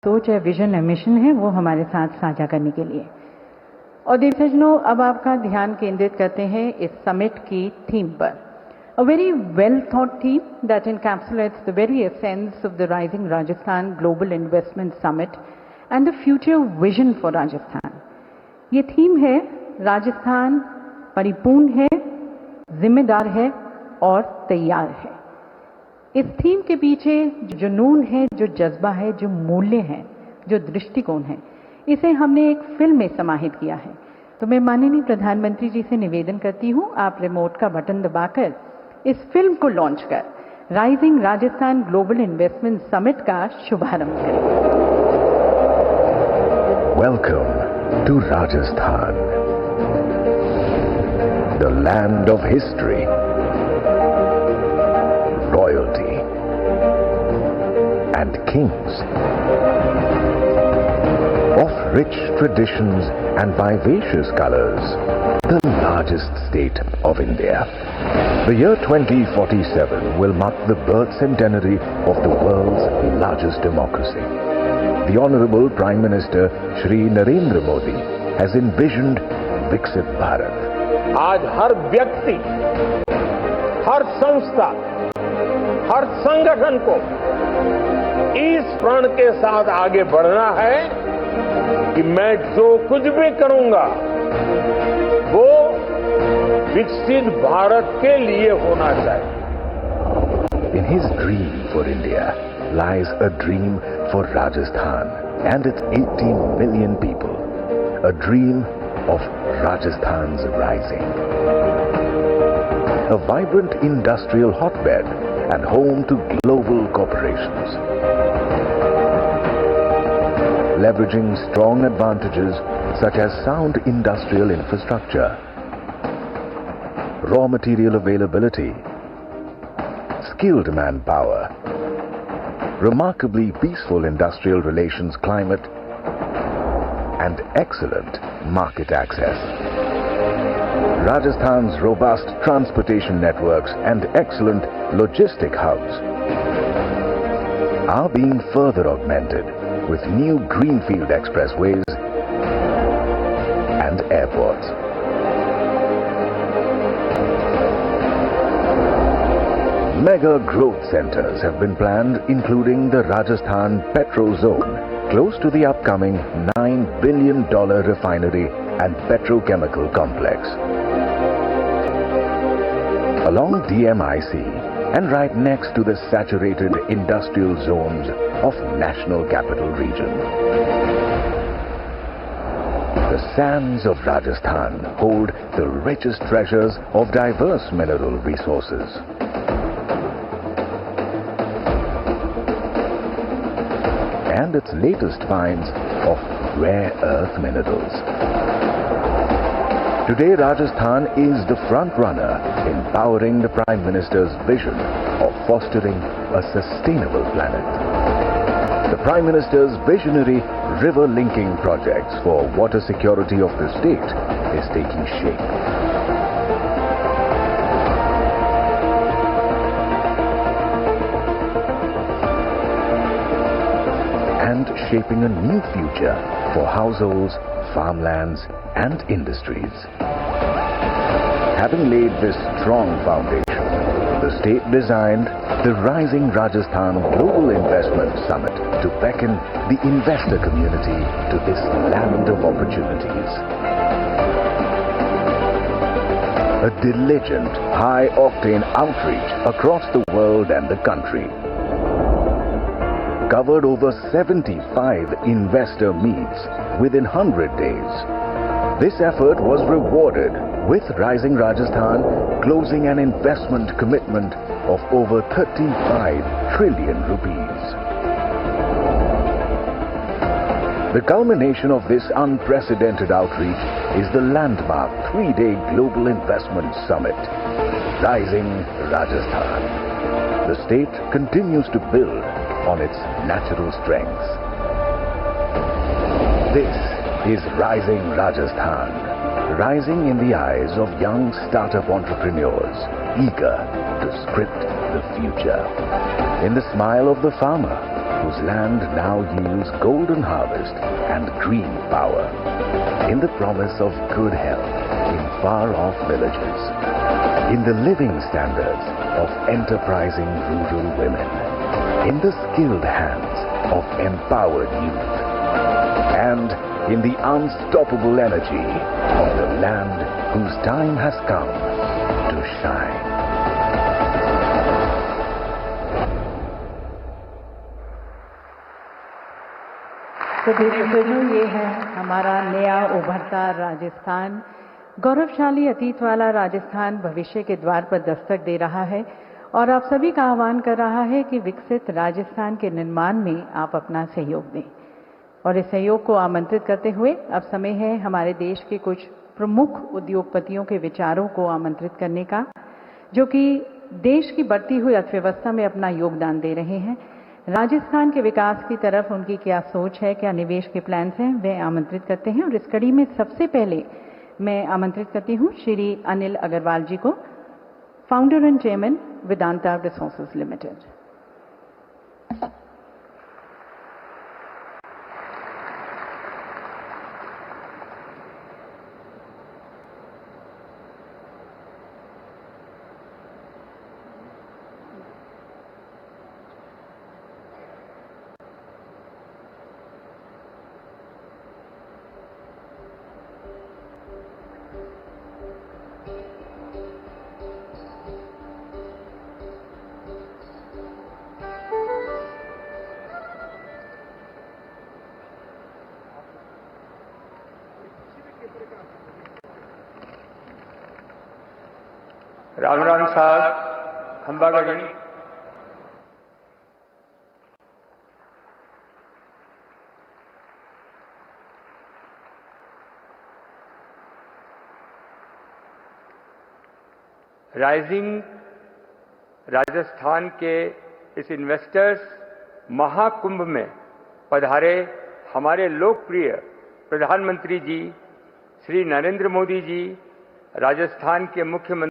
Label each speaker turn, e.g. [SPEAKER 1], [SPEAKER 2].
[SPEAKER 1] सोच है, विजन है, मिशन है, वो हमारे साथ साझा करने के लिए। और देवी सज्जनों, अब आपका ध्यान केंद्रित करते हैं इस समिट की थीम पर। A very well thought theme that encapsulates the very essence of the Rising Rajasthan Global Investment Summit and the future vision for Rajasthan. ये थीम है, राजस्थान परिपूर्ण है, जिम्मेदार है और तैयार है। इस थीम के पीछे जो जुनून है, जो जज्बा है, जो मूल्य है, जो दृष्टिकोण है, इसे हमने एक फिल्म में समाहित किया है। तो मैं माननीय प्रधानमंत्री जी से निवेदन करती हूं, आप रिमोट का बटन दबाकर इस फिल्म को लॉन्च कर rising Rajasthan global investment summit का शुभारंभ करें।
[SPEAKER 2] Welcome to Rajasthan, the land of history, royalty and kings, of rich traditions and vivacious colors, the largest state of India. The year 2047 will mark the birth centenary of the world's largest democracy. The Honorable Prime Minister Shri Narendra Modi has envisioned Viksit Bharat.
[SPEAKER 3] आज हर व्यक्ति, हर संस्था, हर संगठन को इस प्रण के साथ आगे बढ़ना है कि मैं जो कुछ भी करूंगा वो विकसित भारत के लिए होना चाहिए।
[SPEAKER 2] In his dream for India lies a dream for Rajasthan and its 18 million people. A dream of Rajasthan's rising. A vibrant industrial hotbed and home to global corporations. Leveraging strong advantages such as sound industrial infrastructure, raw material availability, skilled manpower, remarkably peaceful industrial relations climate, and excellent market access. Rajasthan's robust transportation networks and excellent logistic hubs are being further augmented with new greenfield expressways and airports. Mega growth centers have been planned, including the Rajasthan Petro Zone, close to the upcoming $9 billion refinery and petrochemical complex. Along DMIC and right next to the saturated industrial zones of National Capital Region. The sands of Rajasthan hold the richest treasures of diverse mineral resources. And its latest finds of rare earth minerals. Today, Rajasthan is the front runner in powering the Prime Minister's vision of fostering a sustainable planet. The Prime Minister's visionary river linking projects for water security of the state is taking shape. And shaping a new future for households, farmlands, and industries. Having laid this strong foundation, the state designed the Rising Rajasthan Global Investment Summit to beckon the investor community to this land of opportunities. A diligent, high-octane outreach across the world and the country. Covered over 75 investor meets within 100 days. This effort was rewarded with Rising Rajasthan closing an investment commitment of over 35 trillion rupees. The culmination of this unprecedented outreach is the landmark 3-day Global Investment Summit, Rising Rajasthan. The state continues to build on its natural strengths. This is Rising Rajasthan, rising in the eyes of young startup entrepreneurs, eager to script the future. In the smile of the farmer, whose land now yields golden harvest and green power, in the promise of good health in far-off villages, in the living standards of enterprising rural women, in the skilled hands of empowered youth, and in the unstoppable energy of the land whose time has come to shine.
[SPEAKER 1] तो दर्शकों, ये है हमारा नया उभरता राजस्थान। गौरवशाली अतीत वाला राजस्थान भविष्य के द्वार पर दस्तक दे रहा है और आप सभी का आह्वान कर रहा है कि विकसित राजस्थान के निर्माण में आप अपना सहयोग दें। और इस सहयोग को आमंत्रित करते हुए अब समय है हमारे देश के कुछ प्रमुख उद्योगपतियों के विचारों को आमंत्रित करने का, जो कि देश की बढ़ती हुई अर्थव्यवस्था में अपना योगदान दे रहे हैं। राजस्थान के विकास की तरफ उनकी क्या सोच है, क्या निवेश के प्लान्स हैं, वे आमंत्रित करते हैं। और इस कड़ी में सबसे पहले मैं आमंत्रित करती हूं श्री अनिल अग्रवाल जी को, founder and chairman Vedanta resources limited.
[SPEAKER 4] Ram Ram साहब, खंबागढ़ी। राइजिंग राजस्थान के इस इन्वेस्टर्स महाकुंभ में पधारे हमारे लोकप्रिय प्रधानमंत्री जी श्री नरेंद्र मोदी जी, राजस्थान के मुख्यमंत्री